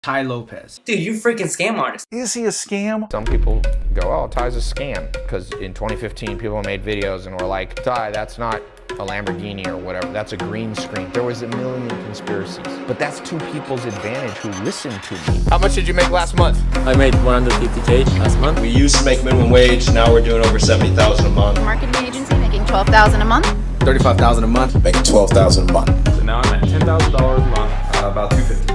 Tai-Lopez. Dude, you freaking scam artist. Is he a scam? Some people go, oh, Ty's a scam. Because in 2015, people made videos and were like, Ty, that's not a Lamborghini or whatever. That's a green screen. There was a million conspiracies. But that's to people's advantage who listen to me. How much did you make last month? I made 150K last month. We used to make minimum wage. Now we're doing over 70,000 a month. Marketing agency making 12,000 a month. 35,000 a month. Making 12,000 a month. So now I'm at $10,000 a month. About 250.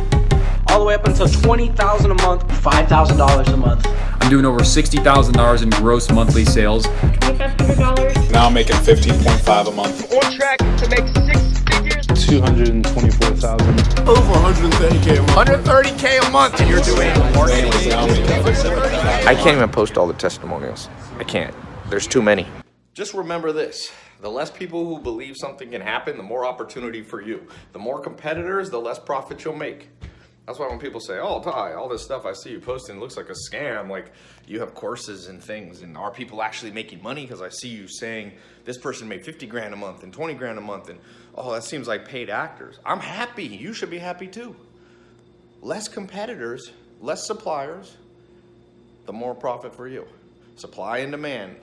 All the way up until $20,000 a month, $5,000 a month. I'm doing over $60,000 in gross monthly sales. $2,500. Now I'm making 15.5 a month. On track to make 6 figures. 224,000. Over 130K a month. 130K a month, and you're doing marketing. I can't even post all the testimonials. I can't. There's too many. Just remember this. The less people who believe something can happen, the more opportunity for you. The more competitors, the less profit you'll make. That's why when people say, oh, Ty, all this stuff I see you posting looks like a scam, like you have courses and things, and are people actually making money? Because I see you saying this person made 50 grand a month and 20 grand a month, and oh, that seems like paid actors. I'm happy. You should be happy too. Less competitors, less suppliers, the more profit for you. Supply and demand.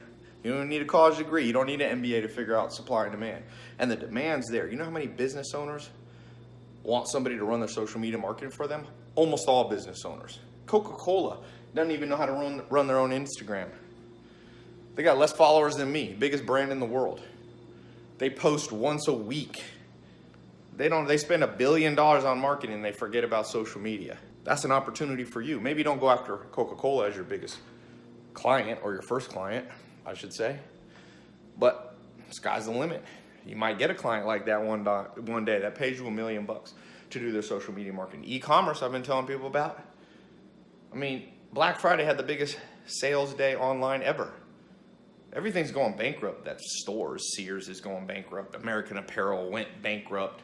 You don't need a college degree. You don't need an MBA to figure out supply and demand. And the demand's there. You know how many business owners want somebody to run their social media marketing for them? Almost all business owners. Coca-Cola doesn't even know how to run their own Instagram. They got less followers than me, biggest brand in the world. They post once a week. They spend $1 billion on marketing and they forget about social media. That's an opportunity for you. Maybe don't go after Coca-Cola as your biggest client, or your first client, I should say. But sky's the limit. You might get a client like that one day that pays you $1 million to do their social media marketing. E-commerce, I've been telling people about. I mean, Black Friday had the biggest sales day online ever. Everything's going bankrupt. That's stores. Sears is going bankrupt. American Apparel went bankrupt.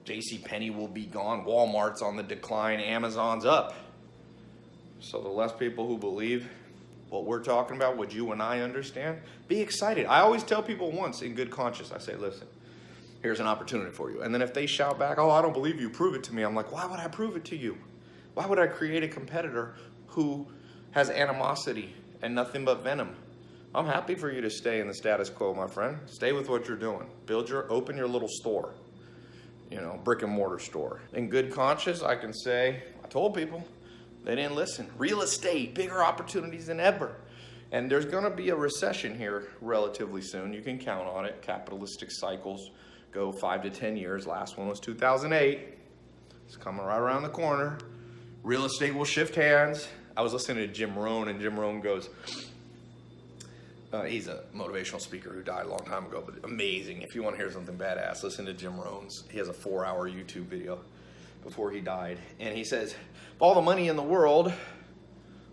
JCPenney will be gone. Walmart's on the decline. Amazon's up. So the less people who believe what we're talking about, what you and I understand, be excited. I always tell people once in good conscience, I say, listen, here's an opportunity for you. And then if they shout back, oh, I don't believe you, prove it to me. I'm like, why would I prove it to you? Why would I create a competitor who has animosity and nothing but venom? I'm happy for you to stay in the status quo, my friend. Stay with what you're doing. Open your little store, brick and mortar store. In good conscience, I can say, I told people, they didn't listen. Real estate, bigger opportunities than ever. And there's going to be a recession here relatively soon. You can count on it. Capitalistic cycles go 5 to 10 years. Last one was 2008. It's coming right around the corner. Real estate will shift hands. I was listening to Jim Rohn, and Jim Rohn goes, he's a motivational speaker who died a long time ago, but amazing. If you want to hear something badass, listen to Jim Rohn's. He has a 4-hour YouTube video before he died. And he says, if all the money in the world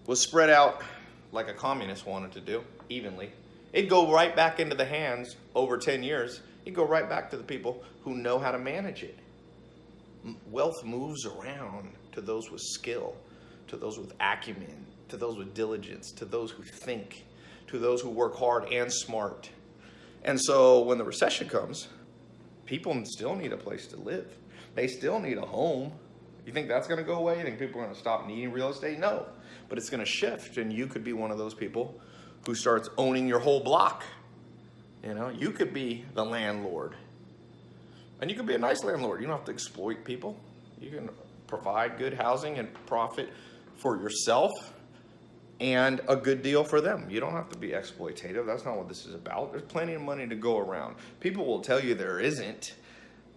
was spread out like a communist wanted to do, evenly, it'd go right back into the hands over 10 years. It'd go right back to the people who know how to manage it. Wealth moves around to those with skill, to those with acumen, to those with diligence, to those who think, to those who work hard and smart. And so when the recession comes, people still need a place to live. They still need a home. You think that's going to go away? You think people are going to stop needing real estate? No. But it's going to shift, and you could be one of those people who starts owning your whole block. You could be the landlord. And you could be a nice landlord. You don't have to exploit people. You can provide good housing and profit for yourself and a good deal for them. You don't have to be exploitative. That's not what this is about. There's plenty of money to go around. People will tell you there isn't.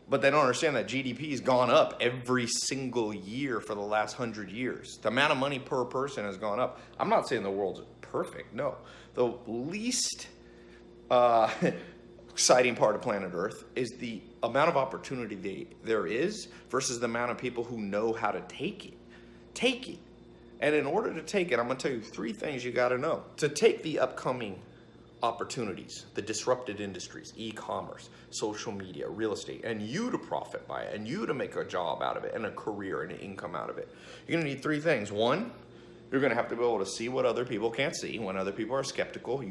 But they don't understand that GDP has gone up every single year for the last 100 years. The amount of money per person has gone up. I'm not saying the world's perfect, no. The least exciting part of planet Earth is the amount of opportunity there is versus the amount of people who know how to take it. Take it. And in order to take it, I'm going to tell you 3 things you got to know. To take the upcoming opportunities, the disrupted industries, e-commerce, social media, real estate, and you to profit by it, and you to make a job out of it, and a career and an income out of it. You're going to need 3 things. 1, you're going to have to be able to see what other people can't see, when other people are skeptical.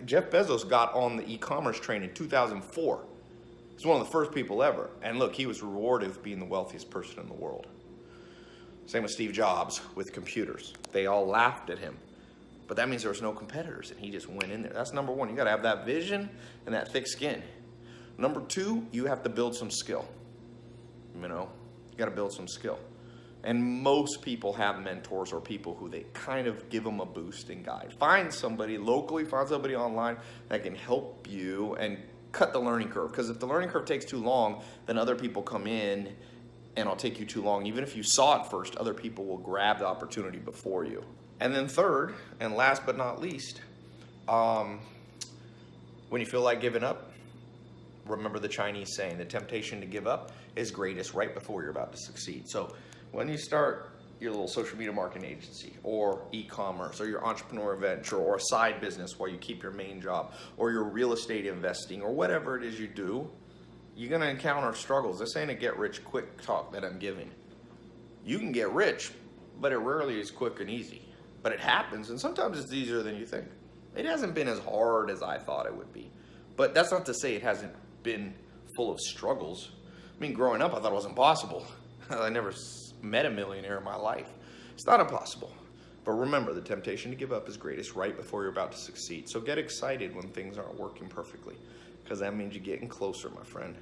Jeff Bezos got on the e-commerce train in 2004. He's one of the first people ever. And look, he was rewarded with being the wealthiest person in the world. Same with Steve Jobs with computers. They all laughed at him. But that means there was no competitors and he just went in there. That's number one. You gotta have that vision and that thick skin. Number two, you have to build some skill. You know, you gotta build some skill. And most people have mentors or people who they kind of give them a boost and guide. Find somebody locally, find somebody online that can help you and cut the learning curve. Because if the learning curve takes too long, then other people come in and it'll take you too long. Even if you saw it first, other people will grab the opportunity before you. And then third, and last but not least, when you feel like giving up, remember the Chinese saying, the temptation to give up is greatest right before you're about to succeed. So when you start your little social media marketing agency or e-commerce or your entrepreneur venture or a side business while you keep your main job or your real estate investing or whatever it is you do, you're gonna encounter struggles. This ain't a get rich quick talk that I'm giving. You can get rich, but it rarely is quick and easy. But it happens, and sometimes it's easier than you think. It hasn't been as hard as I thought it would be. But that's not to say it hasn't been full of struggles. I mean, growing up, I thought it was impossible. I never met a millionaire in my life. It's not impossible. But remember, the temptation to give up is greatest right before you're about to succeed. So get excited when things aren't working perfectly, because that means you're getting closer, my friend.